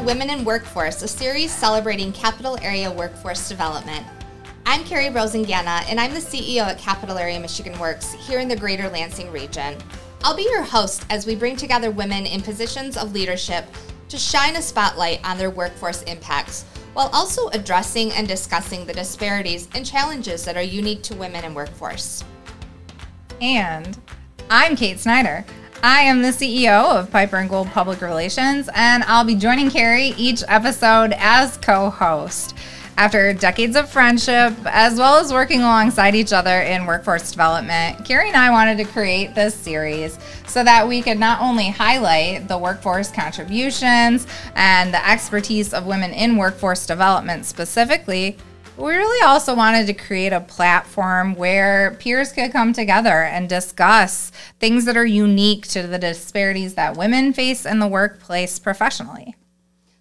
Women in Workforce, a series celebrating Capital Area workforce development. I'm Carrie Rosengana, and I'm the CEO at Capital Area Michigan Works here in the Greater Lansing region. I'll be your host as we bring together women in positions of leadership to shine a spotlight on their workforce impacts, while also addressing and discussing the disparities and challenges that are unique to women in workforce. And I'm Kate Snyder. I am the CEO of Piper & Gold Public Relations, and I'll be joining Carrie each episode as co-host. After decades of friendship, as well as working alongside each other in workforce development, Carrie and I wanted to create this series so that we could not only highlight the workforce contributions and the expertise of women in workforce development specifically, we really also wanted to create a platform where peers could come together and discuss things that are unique to the disparities that women face in the workplace professionally.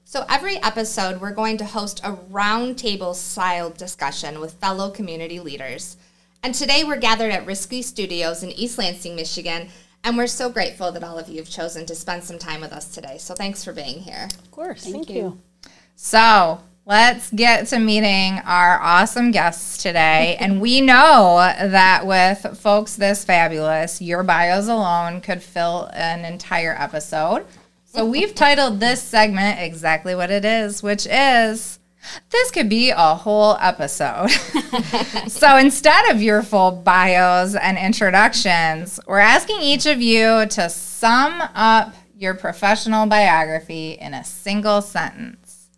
So every episode, we're going to host a roundtable style discussion with fellow community leaders. And today we're gathered at Risky Studios in East Lansing, Michigan, and we're so grateful that all of you have chosen to spend some time with us today. So thanks for being here. Of course. Thank you. So let's get to meeting our awesome guests today. And we know that with folks this fabulous, your bios alone could fill an entire episode. So we've titled this segment exactly what it is, which is, this could be a whole episode. So instead of your full bios and introductions, we're asking each of you to sum up your professional biography in a single sentence.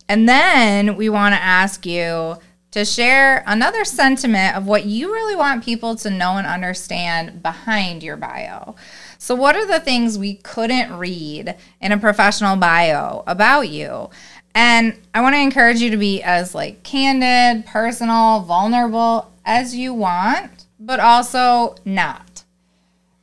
And then we want to ask you to share another sentiment of what you really want people to know and understand behind your bio. So what are the things we couldn't read in a professional bio about you? And I want to encourage you to be as candid, personal, vulnerable as you want, but also not.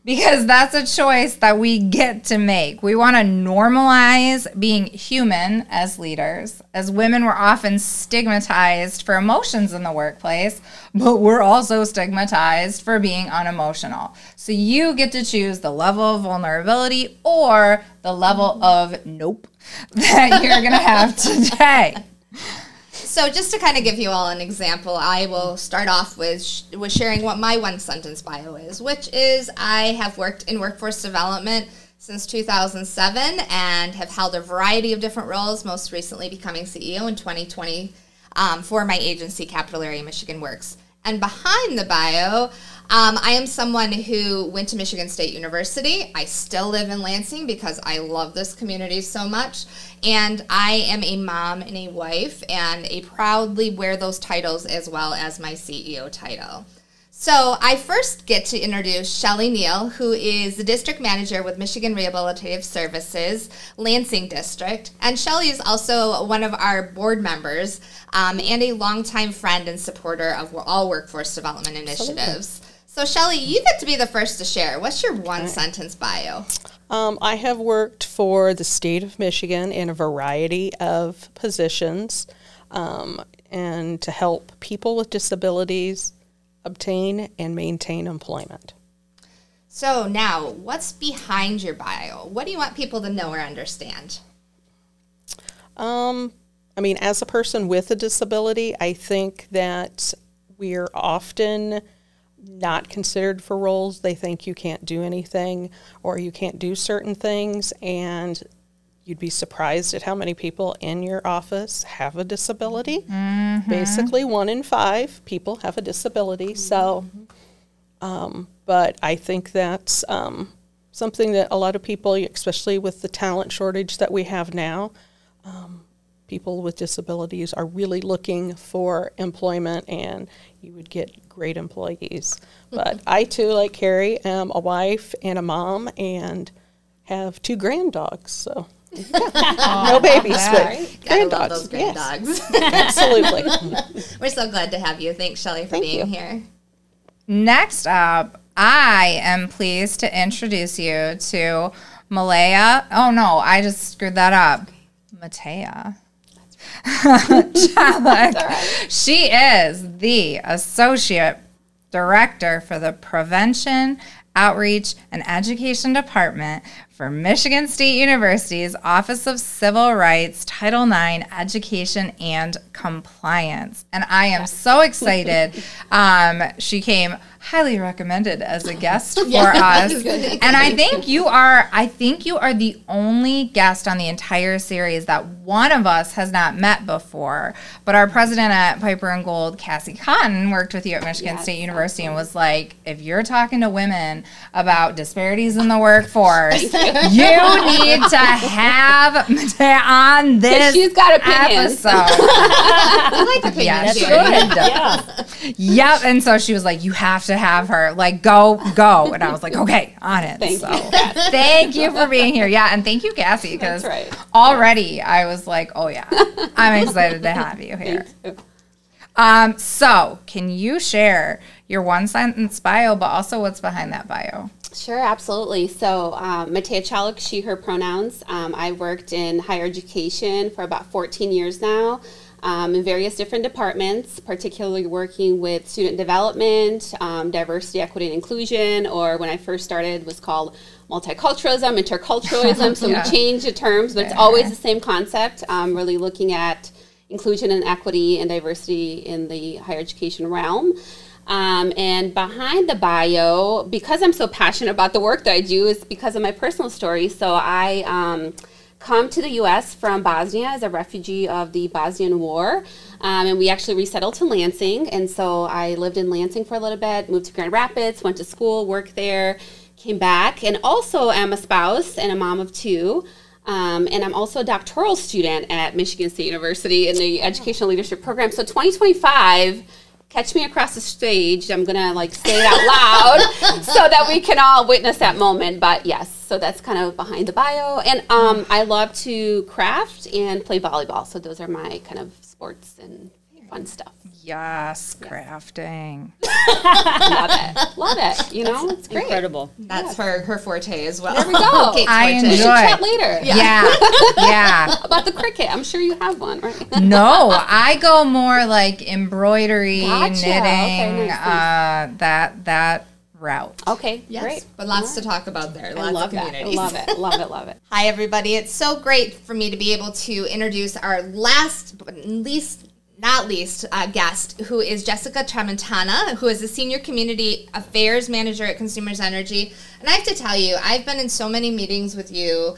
Because that's a choice that we get to make. We want to normalize being human as leaders. As women, we're often stigmatized for emotions in the workplace, but we're also stigmatized for being unemotional. So you get to choose the level of vulnerability or the level of nope that you're going to have today. So just to kind of give you all an example, I will start off with sharing what my one-sentence bio is, which is I have worked in workforce development since 2007 and have held a variety of different roles, most recently becoming CEO in 2020 for my agency, Capital Area Michigan Works. And behind the bio, I am someone who went to Michigan State University. I still live in Lansing because I love this community so much. And I am a mom and a wife, and I proudly wear those titles as well as my CEO title. So I first get to introduce Shelly Neal, who is the district manager with Michigan Rehabilitative Services, Lansing District. And Shelly is also one of our board members and a longtime friend and supporter of all workforce development initiatives. So Shelly, you get to be the first to share. What's your one-sentence bio? I have worked for the state of Michigan in a variety of positions and to help people with disabilities obtain and maintain employment. So now, what's behind your bio? What do you want people to know or understand? As a person with a disability, I think that we're often not considered for roles. They think you can't do anything or you can't do certain things, and you'd be surprised at how many people in your office have a disability. Mm-hmm. Basically 1 in 5 people have a disability. So, but I think that's something that a lot of people, especially with the talent shortage that we have now, people with disabilities are really looking for employment, and you would get great employees. But I too, like Carrie, am a wife and a mom and have 2 grand dogs. So no babies, but grand dogs. Those grand dogs. Absolutely. We're so glad to have you. Thanks, Shelly, for being here. Next up, I am pleased to introduce you to Malaya. Oh no, I just screwed that up. Matea. Right. She is the Associate Director for the Prevention, Outreach, and Education Department for Michigan State University's Office of Civil Rights, Title IX, Education and Compliance. And I am so excited. She came highly recommended as a guest for us. And I think you are the only guest on the entire series that one of us has not met before. But our president at Piper and Gold, Cassie Cotton, worked with you at Michigan State University and was like, if you're talking to women about disparities in the workforce, you need to have Matea on this she's got opinions. episode. I like opinions. Yes, she did. Yep. And so she was like, you have to have her. Like, go. And I was like, okay, on it. Thank you for being here. Yeah. And thank you, Cassie, because already I was like, oh, yeah, I'm excited to have you here. So can you share your one sentence bio, but also what's behind that bio? Sure, absolutely. So Matea Chalik, she, her pronouns. I worked in higher education for about 14 years now in various different departments, particularly working with student development, diversity, equity, and inclusion, or when I first started was called multiculturalism, interculturalism. So we changed the terms, but it's always the same concept, really looking at inclusion and equity and diversity in the higher education realm. And behind the bio, because I'm so passionate about the work that I do, is because of my personal story. So I come to the U.S. from Bosnia as a refugee of the Bosnian War, and we actually resettled to Lansing. And so I lived in Lansing for a little bit, moved to Grand Rapids, went to school, worked there, came back, and also am a spouse and a mom of two. And I'm also a doctoral student at Michigan State University in the Educational Leadership Program. So 2025, catch me across the stage. I'm going to say it out loud so that we can all witness that moment. But yes, so that's kind of behind the bio. And I love to craft and play volleyball. So those are my kind of sports and fun stuff. Yes, crafting. Love it. You know, it's great. Incredible. That's her forte as well. There we go. Kate's I forte. enjoy. We should chat later. Yeah. About the cricket. I'm sure you have one, right? No, I go more like embroidery, Gotcha. knitting, Okay, nice. that route. Okay, Yes, great. but lots to talk about there. I Lots love of that. communities. Love it. Hi, everybody. It's so great for me to be able to introduce our last, but not least, guest, who is Jessica Tramontana, who is the Senior Community Affairs Manager at Consumers Energy. And I have to tell you, I've been in so many meetings with you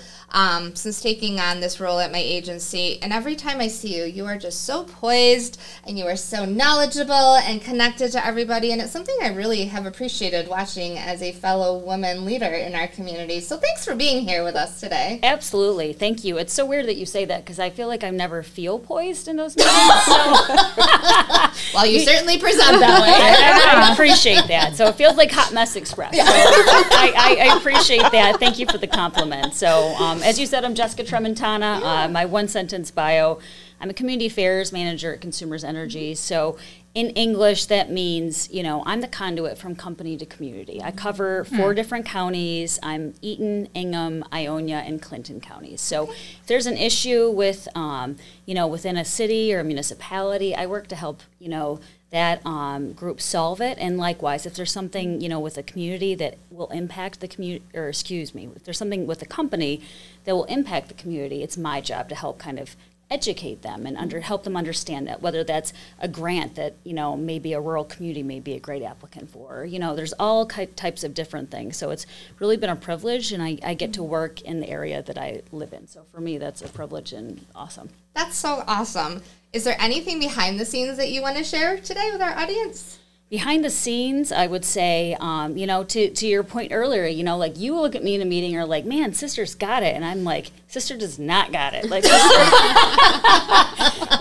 since taking on this role at my agency, and every time I see you, you are just so poised, and you are so knowledgeable and connected to everybody, and it's something I really have appreciated watching as a fellow woman leader in our community. So thanks for being here with us today. Absolutely. Thank you. It's so weird that you say that because I feel like I never feel poised in those meetings. Well, you certainly present that way. I appreciate that. So it feels like Hot Mess Express. So I appreciate that. Thank you for the compliment. So as you said, I'm Jessica Tramontana. My one sentence bio, I'm a community affairs manager at Consumers Energy. So in English, that means, I'm the conduit from company to community. I cover 4 different counties. I'm Eaton, Ingham, Ionia, and Clinton counties. So if there's an issue with, within a city or a municipality, I work to help, that group solve it. And likewise, if there's something, with a community that will impact the community, if there's something with a company that will impact the community, it's my job to help kind of educate them and help them understand that, whether that's a grant that, maybe a rural community may be a great applicant for. There's all types of different things. So it's really been a privilege, and I get to work in the area that I live in. So for me, that's a privilege and awesome. That's so awesome. Is there anything behind the scenes that you want to share today with our audience? Behind the scenes, I would say, to your point earlier, like you look at me in a meeting, you're like, man, sister's got it. And I'm like, sister does not got it. Like,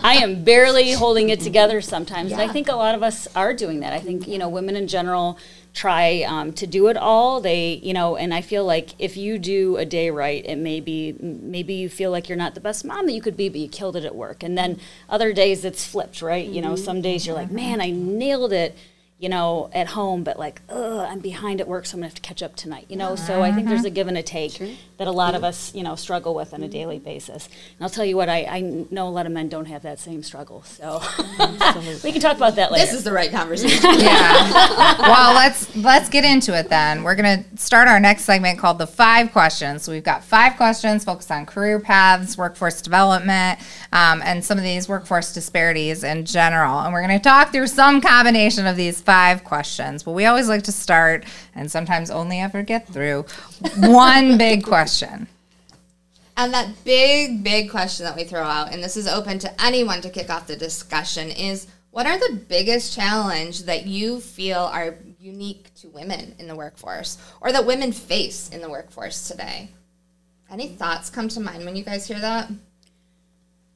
I am barely holding it together sometimes. Yeah. And I think a lot of us are doing that. I think, women in general try to do it all. They, and I feel like if you do a day right, it maybe you feel like you're not the best mom that you could be, but you killed it at work. And then other days it's flipped, right? Some days you're like, man, I nailed it. you know, at home, but like, ugh, I'm behind at work, so I'm gonna have to catch up tonight, you know? So I think there's a give and a take that a lot of us, you know, struggle with on a daily basis. And I'll tell you what, I know a lot of men don't have that same struggle, so we can talk about that later. This is the right conversation. Yeah. Well, let's get into it then. We're going to start our next segment called the 5 questions. So we've got 5 questions focused on career paths, workforce development, and some of these workforce disparities in general. And we're going to talk through some combination of these 5 questions. But we always like to start, and sometimes only ever get through, one big question. And that big question that we throw out, and this is open to anyone to kick off the discussion, is what are the biggest challenge that you feel are unique to women in the workforce or that women face in the workforce today? Any thoughts come to mind when you guys hear that?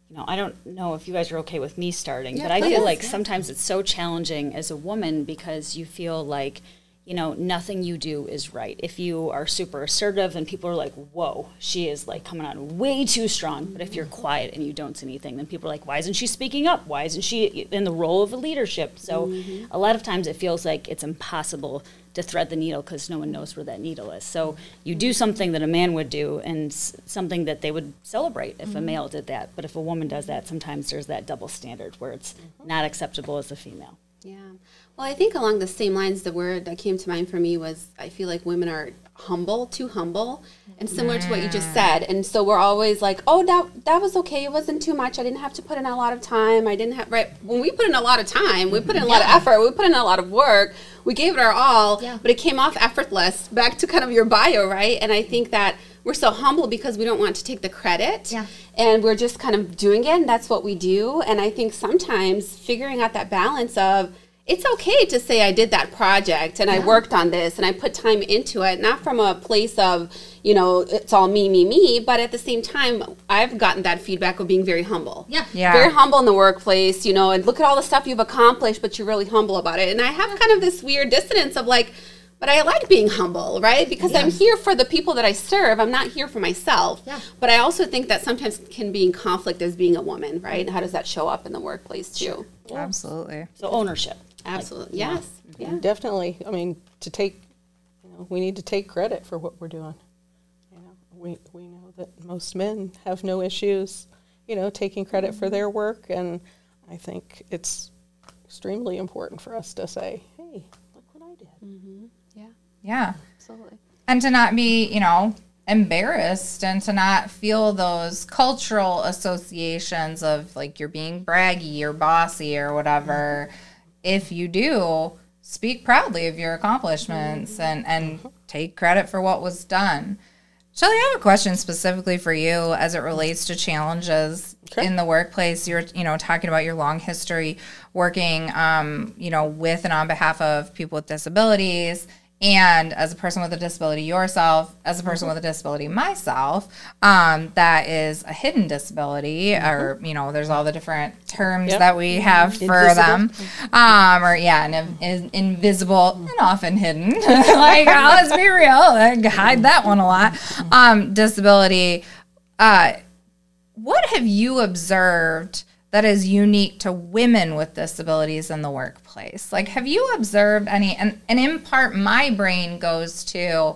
You know, I don't know if you guys are okay with me starting, Yeah, but I please. feel like sometimes it's so challenging as a woman because you feel like, you know, nothing you do is right. If you are super assertive and people are like, whoa, she is like coming on way too strong. But if you're quiet and you don't say anything, then people are like, why isn't she speaking up? Why isn't she in the role of a leadership? So a lot of times it feels like it's impossible to thread the needle because no one knows where that needle is. So you do something that a man would do and something that they would celebrate if a male did that. But if a woman does that, sometimes there's that double standard where it's not acceptable as a female. Yeah. Well, I think along the same lines, the word that came to mind for me was I feel like women are humble, too humble, and similar to what you just said. And so we're always like, oh, that was okay. It wasn't too much. I didn't have to put in a lot of time. I didn't have, right? When we put in a lot of time, we put in a lot of effort, we put in a lot of work, we gave it our all, but it came off effortless. Back to kind of your bio, right? And I think that we're so humble because we don't want to take the credit. Yeah. And we're just kind of doing it, and that's what we do. And I think sometimes figuring out that balance of, it's okay to say I did that project and I worked on this and I put time into it, not from a place of, you know, it's all me, but at the same time, I've gotten that feedback of being very humble. Yeah. Very humble in the workplace, you know, and look at all the stuff you've accomplished, but you're really humble about it. And I have kind of this weird dissonance of like, but I like being humble, right? Because I'm here for the people that I serve. I'm not here for myself. Yeah. But I also think that sometimes can be in conflict as being a woman, right? And how does that show up in the workplace too? Absolutely. So ownership. Absolutely. Yes. Yeah. Definitely. I mean, we need to take credit for what we're doing. You know, we know that most men have no issues, you know, taking credit for their work, and I think it's extremely important for us to say, hey, look what I did. Yeah. Absolutely. And to not be, you know, embarrassed and to not feel those cultural associations of like you're being braggy or bossy or whatever. If you do, speak proudly of your accomplishments and take credit for what was done. Shelley, I have a question specifically for you as it relates to challenges in the workplace. You're, you know, talking about your long history working, you know, with and on behalf of people with disabilities. And as a person with a disability yourself, as a person with a disability myself, that is a hidden disability, or, you know, there's all the different terms that we have for them. Invisible and often hidden. Like, let's be real, I hide that one a lot. Disability. What have you observed that is unique to women with disabilities in the workplace? Like, have you observed any, and in part my brain goes to,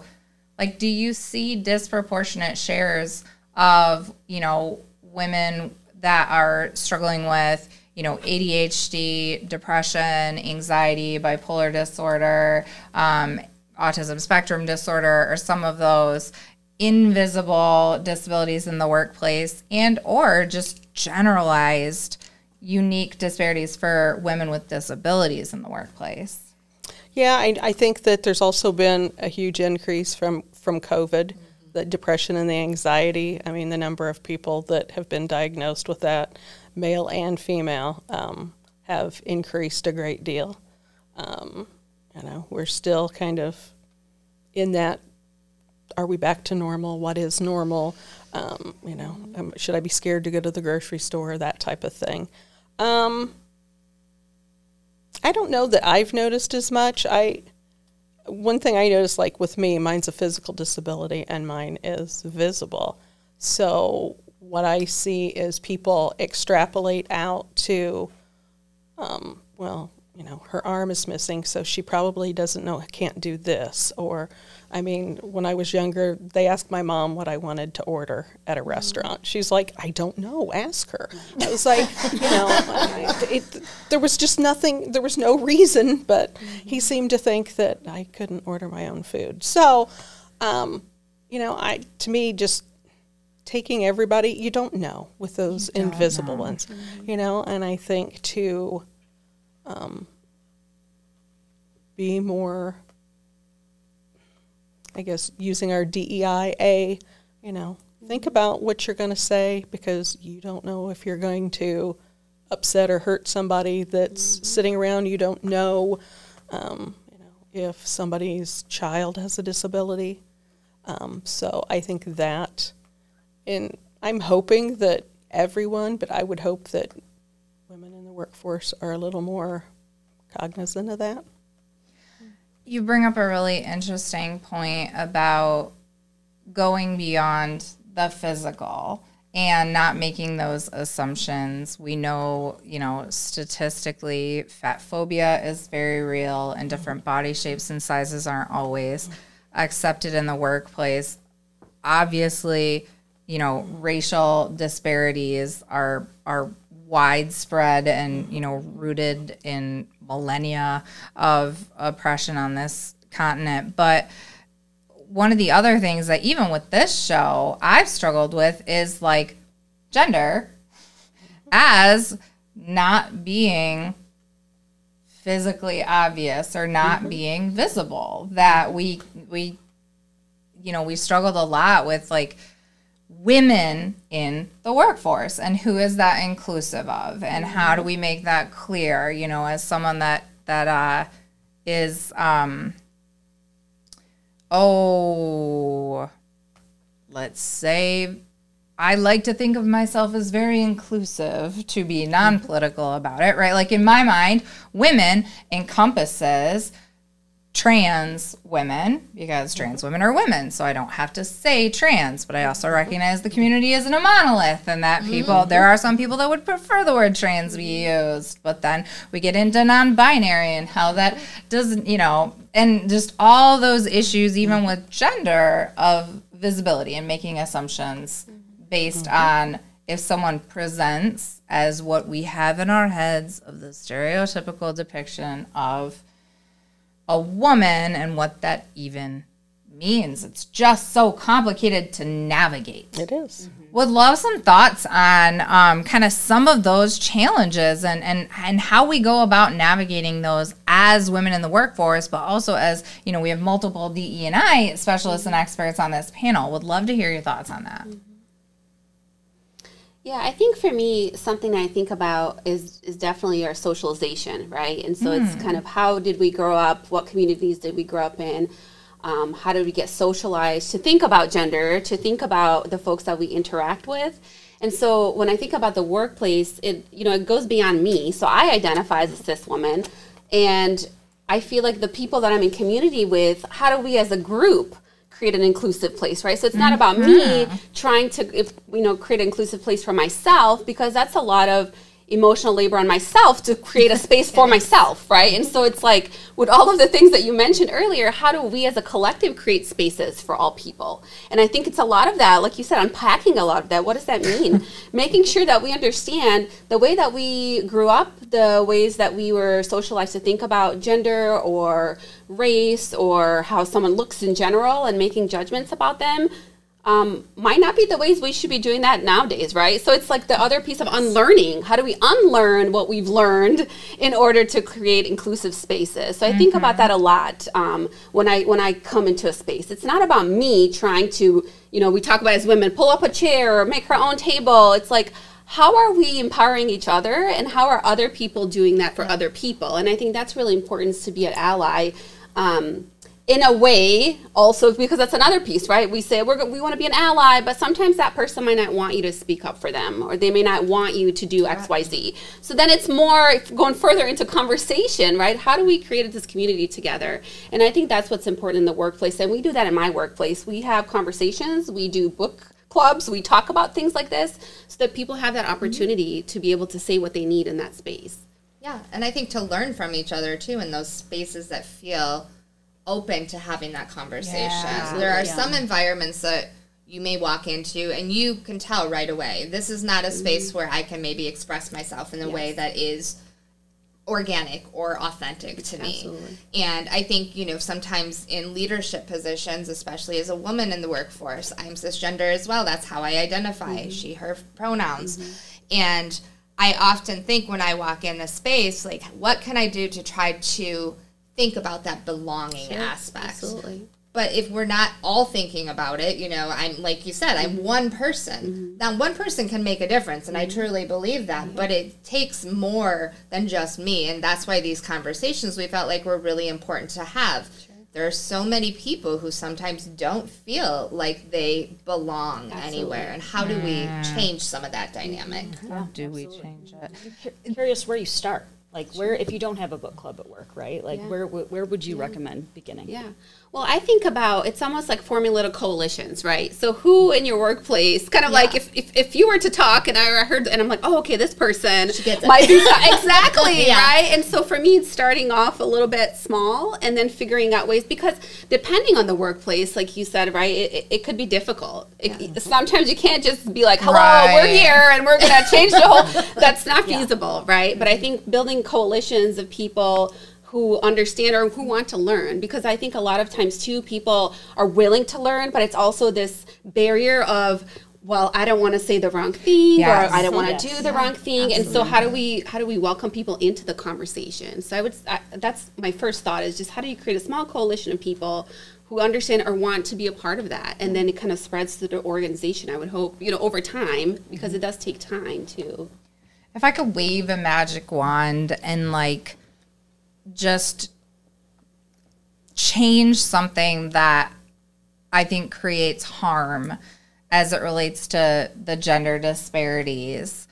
like, do you see disproportionate shares of, you know, women that are struggling with, you know, ADHD, depression, anxiety, bipolar disorder, autism spectrum disorder, or some of those invisible disabilities in the workplace, and or just generalized unique disparities for women with disabilities in the workplace? Yeah, I think that there's also been a huge increase from COVID, the depression and the anxiety. I mean, the number of people that have been diagnosed with that, male and female, have increased a great deal. You know, we're still kind of in that, are we back to normal? What is normal? You know, should I be scared to go to the grocery store? That type of thing. I don't know that I've noticed as much. One thing I noticed, like with me, mine's a physical disability and mine is visible. So what I see is people extrapolate out to, well, you know, her arm is missing, so she probably doesn't know, can't do this. Or, I mean, when I was younger, they asked my mom what I wanted to order at a restaurant. She's like, I don't know, ask her. I was like, you know, there was just nothing, there was no reason, but he seemed to think that I couldn't order my own food. So, you know, to me, just taking everybody, you don't know with those invisible ones, you know, and I think to be more, I guess, using our DEI, you know, think about what you're going to say, because you don't know if you're going to upset or hurt somebody that's sitting around. You don't know, you know, if somebody's child has a disability. So I think that, and I'm hoping that everyone, but I would hope that women in the workforce are a little more cognizant of that. You bring up a really interesting point about going beyond the physical and not making those assumptions. We know, you know, statistically, fat phobia is very real, and different body shapes and sizes aren't always accepted in the workplace. Obviously, you know, racial disparities are widespread and, you know, rooted in millennia of oppression on this continent. But one of the other things that even with this show I've struggled with is like gender as not being physically obvious or not being visible. That we you know, we struggled a lot with like women in the workforce and who is that inclusive of, and how do we make that clear, you know, as someone that is let's say I like to think of myself as very inclusive, to be non-political about it, right? Like in my mind, women encompasses trans women, because trans women are women, so I don't have to say trans, but I also recognize the community isn't a monolith, and that people, there are some people that would prefer the word trans be used, but then we get into non-binary and how that doesn't, you know, and just all those issues, even with gender, of visibility and making assumptions based on if someone presents as what we have in our heads of the stereotypical depiction of a woman and what that even means. It's just so complicated to navigate. It is. Would love some thoughts on kind of some of those challenges and how we go about navigating those as women in the workforce, but also as, you know, we have multiple DE&I specialists and experts on this panel. Would love to hear your thoughts on that. Yeah, I think for me, something I think about is definitely our socialization, right? And so it's kind of how did we grow up? What communities did we grow up in? How did we get socialized to think about gender, to think about the folks that we interact with? And so when I think about the workplace, it goes beyond me. So I identify as a cis woman, and I feel like the people that I'm in community with, how do we as a group create an inclusive place, right? So it's not about me trying to, create an inclusive place for myself, because that's a lot of emotional labor on myself to create a space for myself, right? And so it's like, with all of the things that you mentioned earlier, how do we as a collective create spaces for all people? And I think it's a lot of that, like you said, unpacking a lot of that. What does that mean? Making sure that we understand the way that we grew up, the ways that we were socialized to think about gender or race or how someone looks in general, and making judgments about them might not be the ways we should be doing that nowadays, right? So it's like the other piece of unlearning. How do we unlearn what we've learned in order to create inclusive spaces? So I think about that a lot when I come into a space. It's not about me trying to, we talk about as women, pull up a chair or make her own table. It's like, how are we empowering each other, and how are other people doing that for other people? And I think that's really important, to be an ally. In a way, also, because that's another piece, right? We say we want to be an ally, but sometimes that person might not want you to speak up for them, or they may not want you to do X, Y, Z. So then it's more going further into conversation, right? How do we create this community together? And I think that's what's important in the workplace, and we do that in my workplace. We have conversations, we do book clubs, we talk about things like this, so that people have that opportunity to be able to say what they need in that space. Yeah, and I think to learn from each other too in those spaces that feel open to having that conversation. Yeah. There are some environments that you may walk into and you can tell right away, this is not a space where I can maybe express myself in a way that is organic or authentic to me. Absolutely. And I think, sometimes in leadership positions, especially as a woman in the workforce, I'm cisgender as well. That's how I identify, she, her pronouns. And I often think when I walk in a space, like, what can I do to try to think about that belonging aspect? Absolutely. But if we're not all thinking about it, I'm, like you said, I'm one person. Now, one person can make a difference, and I truly believe that, but it takes more than just me, and that's why these conversations we felt like were really important to have. There are so many people who sometimes don't feel like they belong anywhere, and how do we change some of that dynamic? How do we change it? I'm curious where you start. Like, where, if you don't have a book club at work, right? Like, where would you recommend beginning? Yeah. Well, I think about, it's almost like forming little coalitions, right? So who in your workplace, kind of like if you were to talk and I heard, and I'm like, oh, okay, this person might be, exactly, right? And so for me, it's starting off a little bit small and then figuring out ways, because depending on the workplace, like you said, right, it could be difficult. Sometimes you can't just be like, hello, we're here and we're going to change the whole, that's not feasible, right? But I think building coalitions of people who understand or who want to learn, because I think a lot of times too, people are willing to learn, but it's also this barrier of, well, I don't want to say the wrong thing, or I don't want to do the wrong thing. And so how do we welcome people into the conversation? So that's my first thought, is just how do you create a small coalition of people who understand or want to be a part of that, and then it kind of spreads through the organization, I would hope, over time, because it does take time too. If I could wave a magic wand and just change something that I think creates harm as it relates to the gender disparities,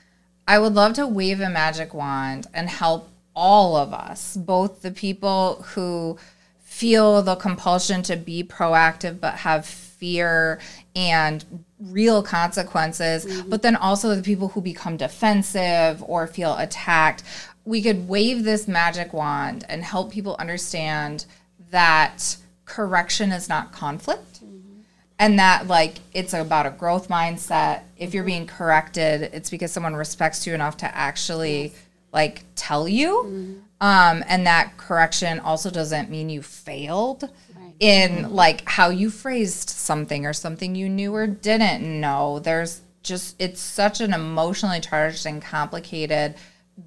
I would love to wave a magic wand and help all of us, both the people who feel the compulsion to be proactive but have fear and real consequences, but then also the people who become defensive or feel attacked. We could wave this magic wand and help people understand that correction is not conflict, and that it's about a growth mindset. If you're being corrected, it's because someone respects you enough to actually tell you, and that correction also doesn't mean you failed in how you phrased something or something you knew or didn't know. It's such an emotionally charged and complicated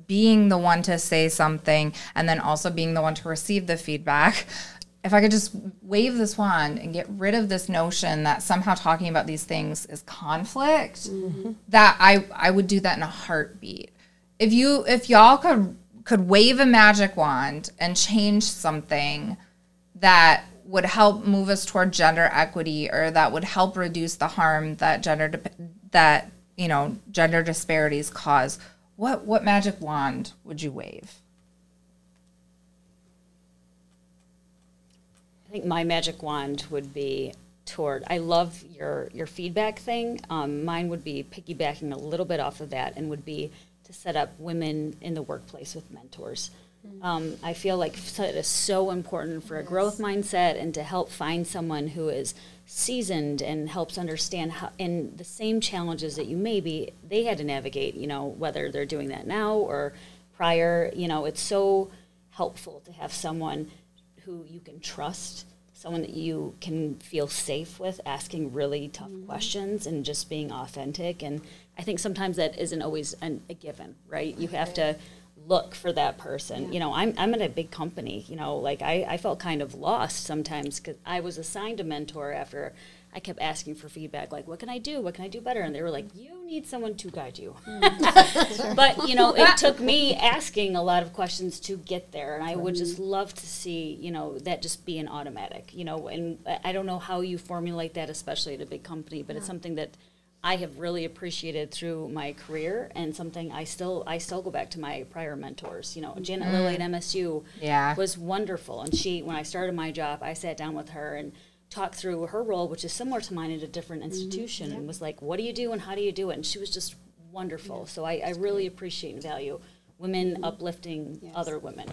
being the one to say something and then also being the one to receive the feedback. If I could just wave this wand and get rid of this notion that somehow talking about these things is conflict, that I would do that in a heartbeat. If y'all could wave a magic wand and change something that would help move us toward gender equity, or that would help reduce the harm that gender disparities cause, what magic wand would you wave? I think my magic wand would be toward, I love your feedback thing. Mine would be piggybacking a little bit off of that, and would be to set up women in the workplace with mentors. I feel like it is so important for a growth mindset, and to help find someone who is seasoned and helps understand how, in the same challenges that they had to navigate, whether they're doing that now or prior. It's so helpful to have someone who you can trust, someone that you can feel safe with asking really tough questions and just being authentic. And I think sometimes that isn't always a given, right? You have to look for that person. I'm at a big company, I felt kind of lost sometimes, because I was assigned a mentor after I kept asking for feedback, what can I do better? And they were like, you need someone to guide you. But it took me asking a lot of questions to get there, and I would just love to see that just be an automatic, and I don't know how you formulate that, especially at a big company, but it's something that I have really appreciated through my career, and something I still go back to my prior mentors. Janet Lilly at MSU was wonderful, and when I started my job, I sat down with her and talked through her role, which is similar to mine at a different institution, and was like, what do you do and how do you do it? And she was just wonderful. So I really appreciate and value women uplifting other women.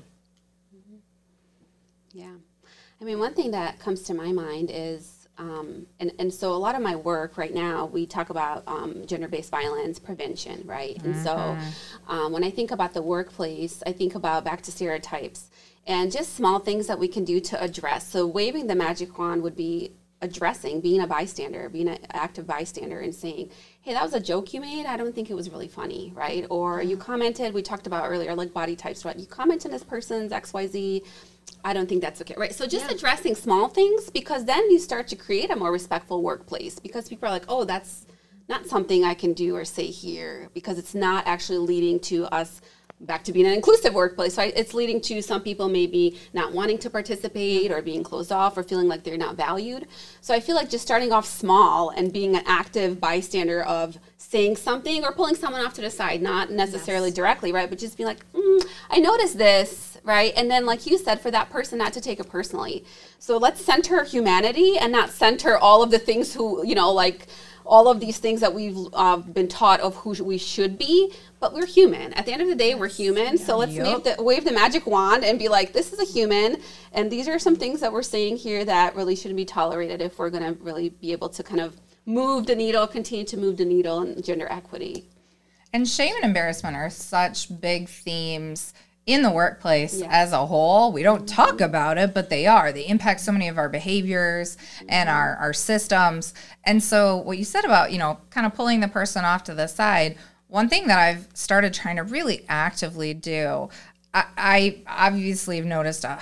Yeah. I mean, one thing that comes to my mind is, and so a lot of my work right now, we talk about gender-based violence prevention, right? And so when I think about the workplace, I think about back to stereotypes and just small things that we can do to address. So waving the magic wand would be addressing, being a bystander, being an active bystander and saying, hey, that was a joke you made. I don't think it was really funny, right? Or you commented, we talked about earlier, like body types, right? You commented on this person's XYZ. I don't think that's okay, right? So just addressing small things, because then you start to create a more respectful workplace, because people are like, oh, that's not something I can do or say here, because it's not actually leading to us back to being an inclusive workplace, right? It's leading to some people maybe not wanting to participate or being closed off or feeling like they're not valued. So I feel like just starting off small and being an active bystander of saying something or pulling someone off to the side, not necessarily directly, right? But just being like, I noticed this, right? And then like you said, for that person not to take it personally. So let's center humanity and not center all of the things who, you know, like all of these things that we've been taught of who we should be, but we're human. At the end of the day, we're human. So let's wave the magic wand and be like, this is a human, and these are some things that we're saying here that really shouldn't be tolerated if we're going to really be able to kind of move the needle, continue to move the needle in gender equity. And shame and embarrassment are such big themes in the workplace as a whole. We don't talk about it, but they are. They impact so many of our behaviors and our systems. And so what you said about, you know, kind of pulling the person off to the side, one thing that I've started trying to really actively do, I obviously have noticed a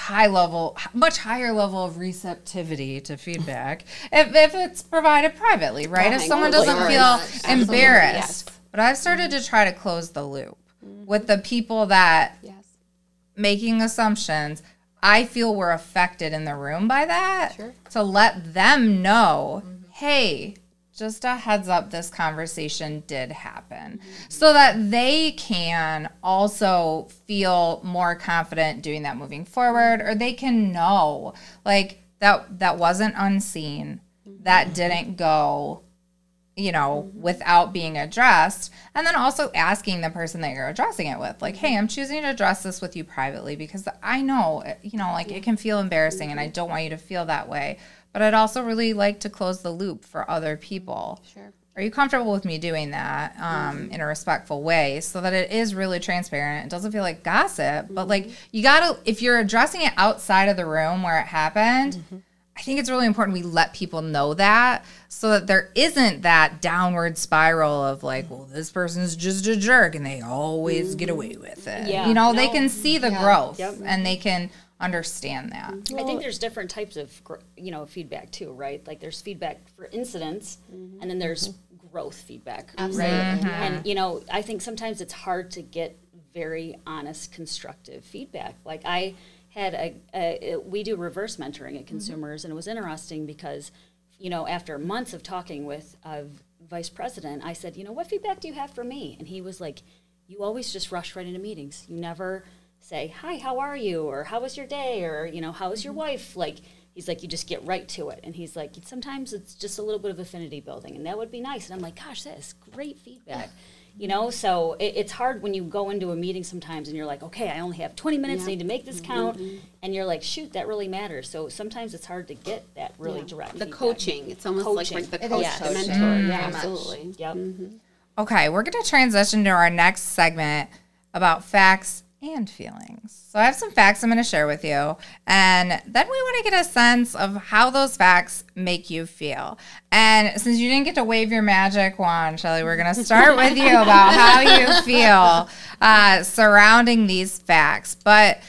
much higher level of receptivity to feedback if it's provided privately, right? If someone doesn't feel embarrassed. But I've started to try to close the loop with the people that making assumptions I feel were affected in the room by that, to let them know, hey, just a heads up, this conversation did happen, so that they can also feel more confident doing that moving forward, or they can know, like, that wasn't unseen, that didn't go, you know, without being addressed. And then also asking the person that you're addressing it with, like, hey, I'm choosing to address this with you privately because I know, you know, like it can feel embarrassing and I don't want you to feel that way. But I'd also really like to close the loop for other people. Sure. Are you comfortable with me doing that in a respectful way so that it is really transparent? It doesn't feel like gossip, but like you gotta, if you're addressing it outside of the room where it happened, I think it's really important we let people know that so that there isn't that downward spiral of like, well, this person's just a jerk and they always get away with it. Yeah. You know, they can see the growth and they can understand that. I think there's different types of, you know, feedback too, right? Like there's feedback for incidents and then there's growth feedback, right? And, you know, I think sometimes it's hard to get very honest, constructive feedback. Like I had we do reverse mentoring at Consumers, and it was interesting because, you know, after months of talking with vice president, I said, you know, what feedback do you have for me? And he was like, you always just rush right into meetings. You never say, hi, how are you? Or how was your day? Or, you know, how is your wife? Like, he's like, you just get right to it. And he's like, sometimes it's just a little bit of affinity building, and that would be nice. And I'm like, gosh, that is great feedback. You know, so it's hard when you go into a meeting sometimes and you're like, okay, I only have 20 minutes, I need to make this count. And you're like, shoot, that really matters. So sometimes it's hard to get that really direct the feedback. Coaching. It's almost like the coach, the mentor. Yeah, absolutely. Yep. Okay, we're going to transition to our next segment about facts and feelings. So I have some facts I'm going to share with you, and then we want to get a sense of how those facts make you feel. And since you didn't get to wave your magic wand, Shelly, we're going to start with you about how you feel surrounding these facts. But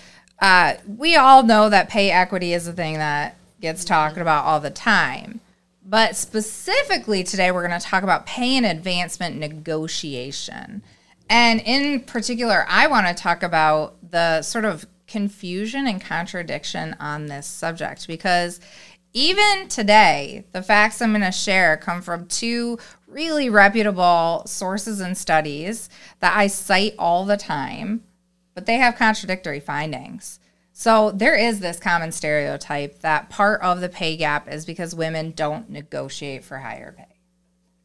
we all know that pay equity is a thing that gets talked about all the time. But specifically today, we're going to talk about pay and advancement negotiation. And in particular, I want to talk about the sort of confusion and contradiction on this subject, because even today, the facts I'm going to share come from two really reputable sources and studies that I cite all the time, but they have contradictory findings. So there is this common stereotype that part of the pay gap is because women don't negotiate for higher pay.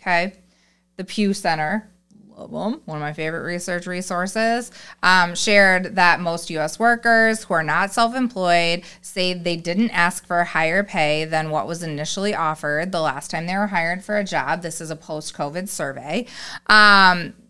Okay? The Pew Center, love them, one of my favorite research resources, shared that most U.S. workers who are not self-employed say they didn't ask for higher pay than what was initially offered the last time they were hired for a job. This is a post-COVID survey.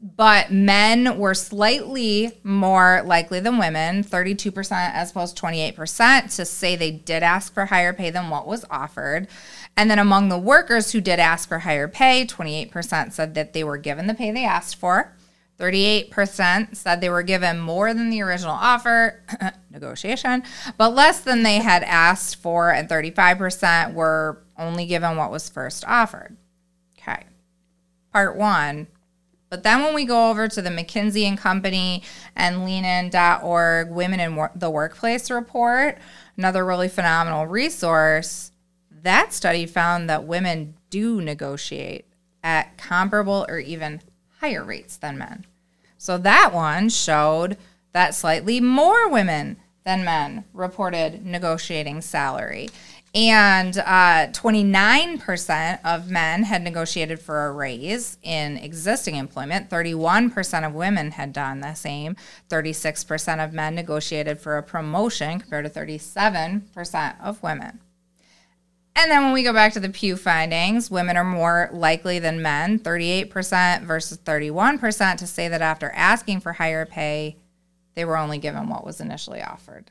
But men were slightly more likely than women, 32% as opposed to 28%, to say they did ask for higher pay than what was offered. And then among the workers who did ask for higher pay, 28% said that they were given the pay they asked for. 38% said they were given more than the original offer, negotiation, but less than they had asked for, and 35% were only given what was first offered. Okay, part one. But then when we go over to the McKinsey and Company and leanin.org Women in the Workplace report, another really phenomenal resource, that study found that women do negotiate at comparable or even higher rates than men. So that one showed that slightly more women than men reported negotiating salary. And 29% of men had negotiated for a raise in existing employment. 31% of women had done the same. 36% of men negotiated for a promotion compared to 37% of women. And then when we go back to the Pew findings, women are more likely than men, 38% versus 31%, to say that after asking for higher pay, they were only given what was initially offered.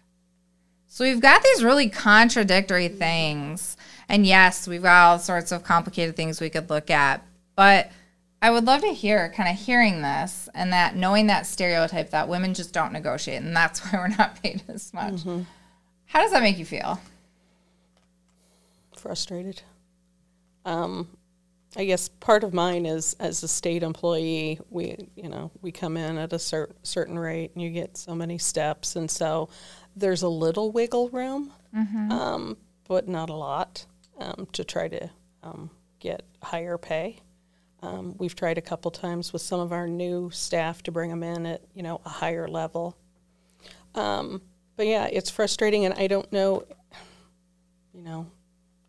So we've got these really contradictory things. And yes, we've got all sorts of complicated things we could look at. But I would love to hear, kind of hearing this and that knowing that stereotype that women just don't negotiate and that's why we're not paid as much. Mm-hmm. How does that make you feel? Frustrated. I guess part of mine is as a state employee, we come in at a certain rate and you get so many steps. And so there's a little wiggle room, mm-hmm. But not a lot, to try to get higher pay. We've tried a couple times with some of our new staff to bring them in at, a higher level. But yeah, it's frustrating, and I don't know,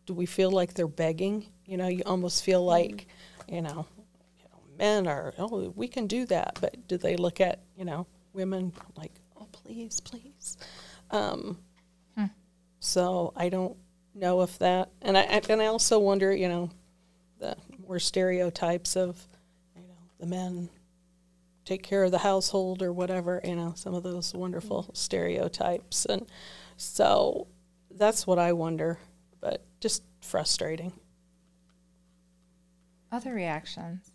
do we feel like they're begging? You almost feel like, men are, we can do that. But do they look at, women like, oh, please, please. So I don't know if that, and I also wonder, the more stereotypes of, the men take care of the household or whatever, some of those wonderful stereotypes. And so that's what I wonder, but just frustrating. Other reactions?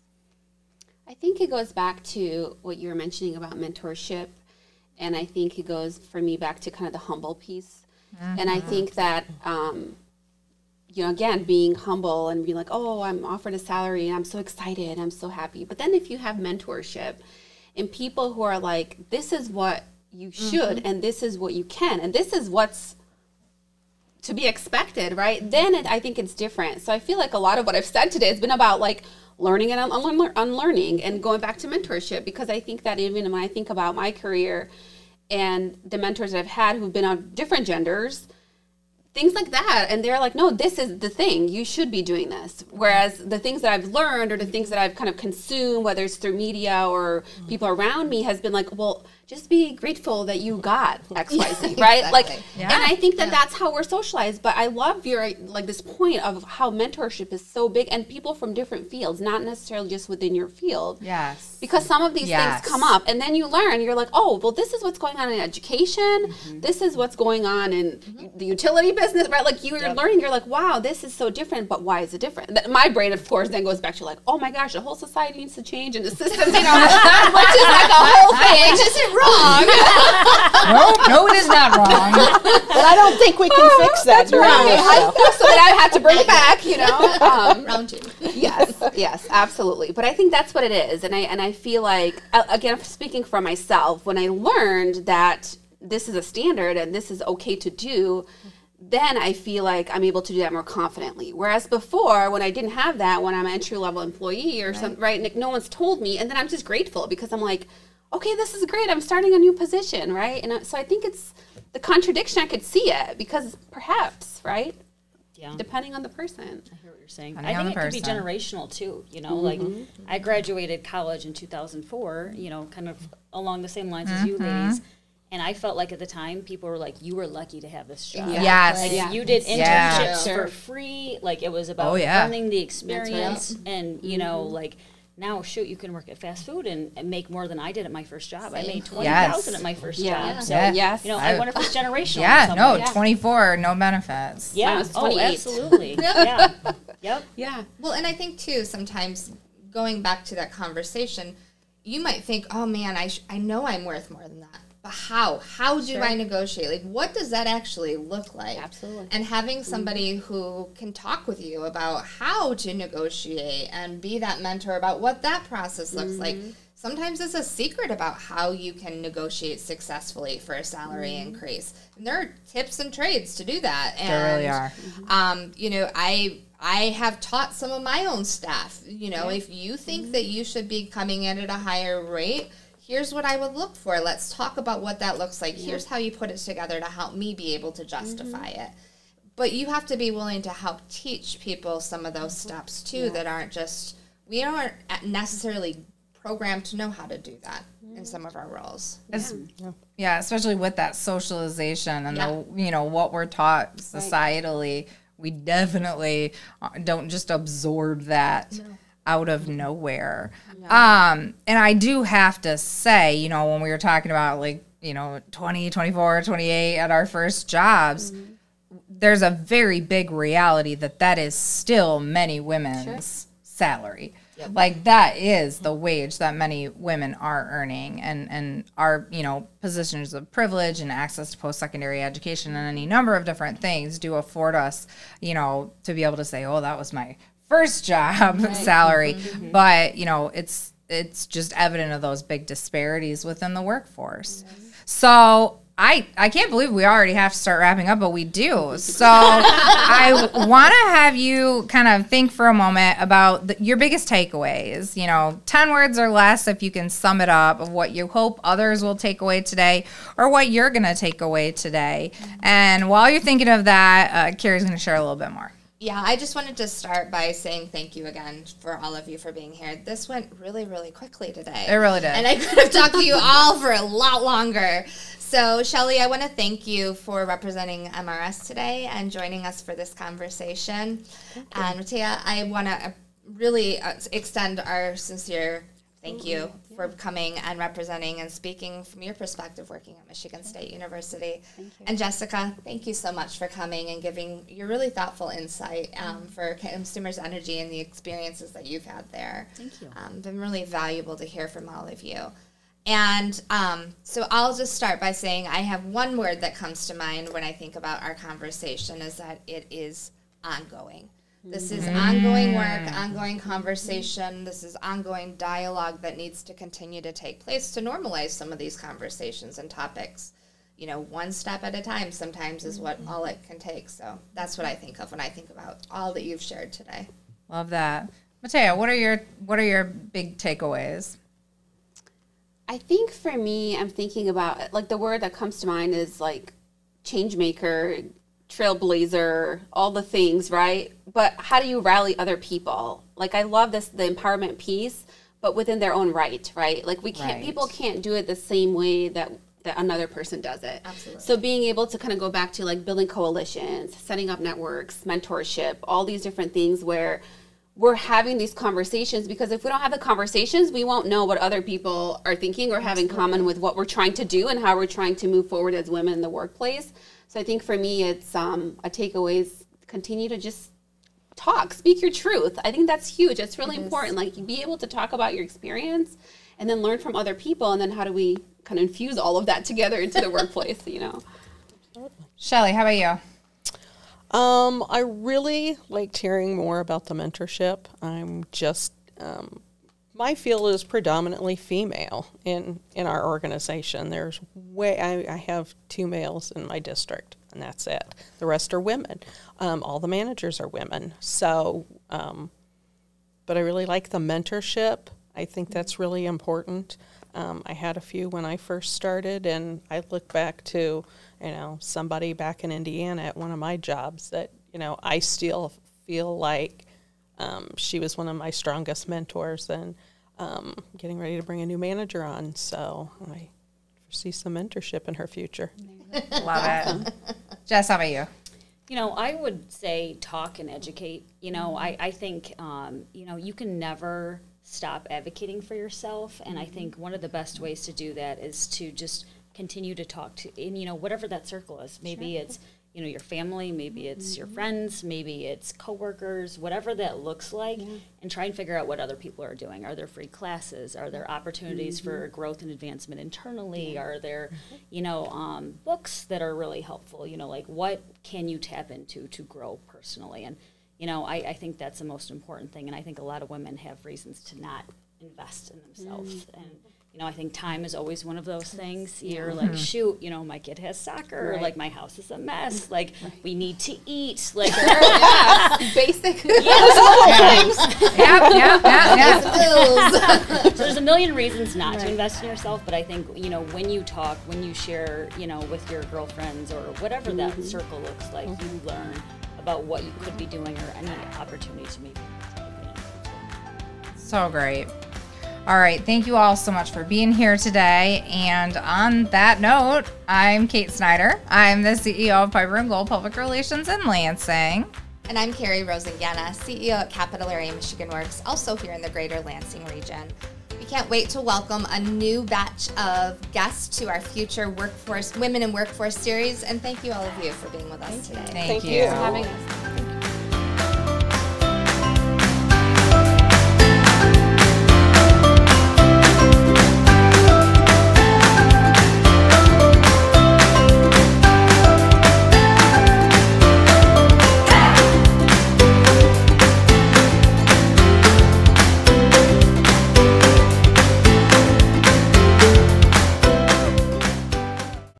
I think it goes back to what you were mentioning about mentorship. And I think it goes, for me, back to kind of the humble piece. Mm-hmm. And I think that, again, being humble and being like, oh, I'm offered a salary and I'm so excited, I'm so happy. But then if you have mentorship and people who are like, this is what you should, mm-hmm. and this is what you can, and this is what's to be expected, right? Then I think it's different. So I feel like a lot of what I've said today has been about like learning and unlearning and going back to mentorship, because I think that even when I think about my career and the mentors that I've had who've been on different genders, things like that, and they're like, no, this is the thing, you should be doing this. Whereas the things that I've learned or the things that I've kind of consumed, whether it's through media or people around me, has been like, well, just be grateful that you got X, Y, Z, right? Exactly. Like, yeah. And I think that that's how we're socialized. But I love your, like, this point of how mentorship is so big, and people from different fields, not necessarily just within your field. Yes. Because some of these things come up, and then you learn, you're like, oh, well, this is what's going on in education. Mm-hmm. This is what's going on in the utility business, right? Like, you're learning, you're like, wow, this is so different, but why is it different? My brain, of course, then goes back to like, oh my gosh, the whole society needs to change, and the systems, which is like a whole thing. Which isn't wrong. No, it is not wrong. But I don't think we can fix that. That's right. So then I have to bring it back, Round two. Yes, absolutely. But I think that's what it is. And I feel like, again, speaking for myself, when I learned that this is a standard and this is okay to do, then I feel like I'm able to do that more confidently. Whereas before, when I didn't have that, when I'm an entry-level employee or something, right, no one's told me, and then I'm just grateful because I'm like, okay, this is great. I'm starting a new position, right? And so I think it's the contradiction. I could see it because perhaps, right? Yeah. Depending on the person. I hear what you're you're saying. Depending I on think the it could be person. generational too, you know, like I graduated college in 2004, you know, kind of along the same lines as you ladies. And I felt like at the time people were like, you were lucky to have this job. Yes. Like Yeah. you did Yeah. internships Sure. for free. Like it was about Oh, yeah. learning the experience. And, you know, like now, shoot, you can work at fast food and make more than I did at my first job. I made $20,000 at my first job. So, Yes. you know, I wonder if it's generational. Yeah, in some no, way. 24, no benefits. Yeah. Mine was Oh, 28. absolutely. Yeah. Yep. Yeah. Well, and I think too, sometimes going back to that conversation, you might think, oh man, I know I'm worth more than that. But how? How do I negotiate? Like, what does that actually look like? Absolutely. And having somebody who can talk with you about how to negotiate and be that mentor about what that process looks like. Sometimes it's a secret about how you can negotiate successfully for a salary increase. And there are tips and trades to do that. And, There really are. You know, I have taught some of my own staff, you know, if you think that you should be coming in at a higher rate, here's what I would look for. Let's talk about what that looks like. Here's how you put it together to help me be able to justify it. But you have to be willing to help teach people some of those steps too that aren't just, we aren't necessarily programmed to know how to do that in some of our roles. Yeah, especially with that socialization and Yeah. the, you know, what we're taught societally, we definitely don't just absorb that out of nowhere. And I do have to say, you know, when we were talking about like, you know, 20, 24, 28 at our first jobs, there's a very big reality that is still many women's salary. Like that is the wage that many women are earning and our, you know, positions of privilege and access to post-secondary education and any number of different things do afford us, you know, to be able to say, oh, that was my first job salary. But, you know, it's just evident of those big disparities within the workforce. So I can't believe we already have to start wrapping up, but we do. So I want to have you kind of think for a moment about your biggest takeaways, you know, 10 words or less if you can sum it up of what you hope others will take away today or what you're going to take away today. And while you're thinking of that, Carrie's going to share a little bit more. Yeah, I just wanted to start by saying thank you again for all of you for being here. This went really, really quickly today. It really did. And I could have talked to you all for a lot longer. So, Shelley, I want to thank you for representing MRS today and joining us for this conversation. And, Matea, I want to really extend our sincere thank you for coming and representing and speaking from your perspective working at Michigan State University. And Jessica, thank you so much for coming and giving your really thoughtful insight for Consumers Energy and the experiences that you've had there. Thank you. Been really valuable to hear from all of you. And so I'll just start by saying I have one word that comes to mind when I think about our conversation is that it is ongoing. This is ongoing work, ongoing conversation. This is ongoing dialogue that needs to continue to take place to normalize some of these conversations and topics. You know, one step at a time sometimes is what all it can take. So that's what I think of when I think about all that you've shared today. Love that. Matea, what are your big takeaways? I think for me, I'm thinking about, like, the word that comes to mind is, like, change maker, trailblazer, all the things, right? But how do you rally other people? Like, I love the empowerment piece, but within their own right? Like, we can't, people can't do it the same way that another person does it. Absolutely. So being able to kind of go back to, like, building coalitions, setting up networks, mentorship, all these different things where we're having these conversations, because if we don't have the conversations, we won't know what other people are thinking or have in common with what we're trying to do and how we're trying to move forward as women in the workplace. So I think for me, it's a takeaway is continue to just talk, speak your truth. I think that's huge. It's really important. Like, be able to talk about your experience and then learn from other people. And then how do we kind of infuse all of that together into the workplace, you know? Shelley, how about you? I really liked hearing more about the mentorship. I'm just, my field is predominantly female in our organization. There's I have 2 males in my district, and that's it. The rest are women. All the managers are women. So, but I really like the mentorship. I think that's really important. I had a few when I first started, and I look back to, you know, somebody back in Indiana at one of my jobs that, you know, I still feel like She was one of my strongest mentors, and getting ready to bring a new manager on, so I foresee some mentorship in her future. Love it. Jess, how about you? You know, I would say talk and educate. You know, I think, you know, you can never stop advocating for yourself. And I think one of the best ways to do that is to just continue to talk to, and, you know, whatever that circle is. Maybe it's, you know, your family, maybe it's your friends, maybe it's coworkers, whatever that looks like, and try and figure out what other people are doing. Are there free classes? Are there opportunities for growth and advancement internally? Are there, you know, books that are really helpful? You know, like what can you tap into to grow personally? And, you know, I think that's the most important thing. And I think a lot of women have reasons to not invest in themselves. And, you know, I think time is always one of those things. You're like, shoot, you know, my kid has soccer, like my house is a mess, like we need to eat, like Basic. Yeah. So there's a million reasons not to invest in yourself, but I think, you know, when you talk, when you share, you know, with your girlfriends or whatever that circle looks like, you learn about what you could be doing or any opportunities you may be in. So great. All right, thank you all so much for being here today. And on that note, I'm Kate Snyder. I'm the CEO of Piper & Gold Public Relations in Lansing. And I'm Carrie Rosengana, CEO at Capital Area Michigan Works, also here in the greater Lansing region. We can't wait to welcome a new batch of guests to our future Women in Workforce series. And thank you all of you for being with us today. Thank you you. for having us.